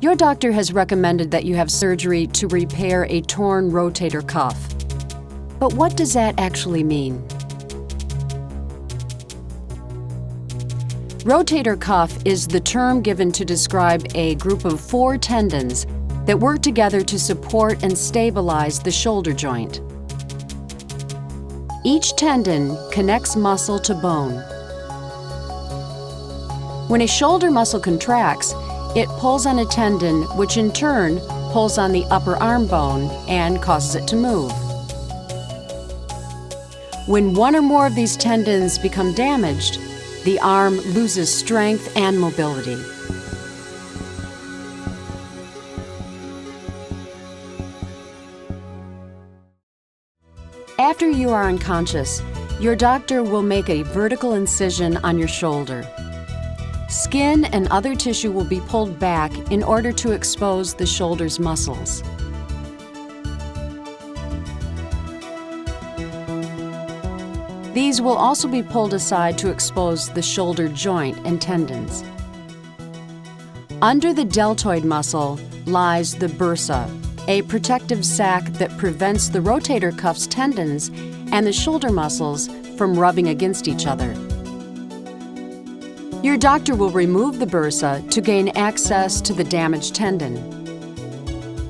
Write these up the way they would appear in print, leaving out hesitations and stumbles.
Your doctor has recommended that you have surgery to repair a torn rotator cuff. But what does that actually mean? Rotator cuff is the term given to describe a group of 4 tendons that work together to support and stabilize the shoulder joint. Each tendon connects muscle to bone. When a shoulder muscle contracts, it pulls on a tendon, which in turn pulls on the upper arm bone and causes it to move. When one or more of these tendons become damaged, the arm loses strength and mobility. After you are unconscious, your doctor will make a vertical incision on your shoulder. Skin and other tissue will be pulled back in order to expose the shoulder's muscles. These will also be pulled aside to expose the shoulder joint and tendons. Under the deltoid muscle lies the bursa, a protective sac that prevents the rotator cuff's tendons and the shoulder muscles from rubbing against each other. Your doctor will remove the bursa to gain access to the damaged tendon.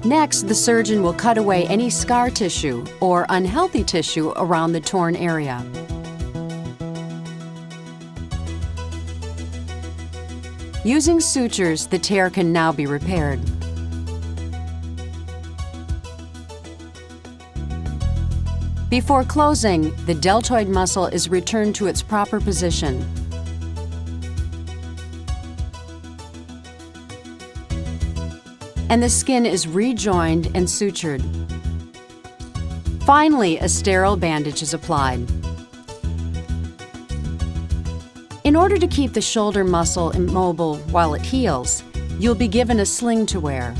Next, the surgeon will cut away any scar tissue or unhealthy tissue around the torn area. Using sutures, the tear can now be repaired. Before closing, the deltoid muscle is returned to its proper position. And the skin is rejoined and sutured. Finally, a sterile bandage is applied. In order to keep the shoulder muscle immobile while it heals, you'll be given a sling to wear.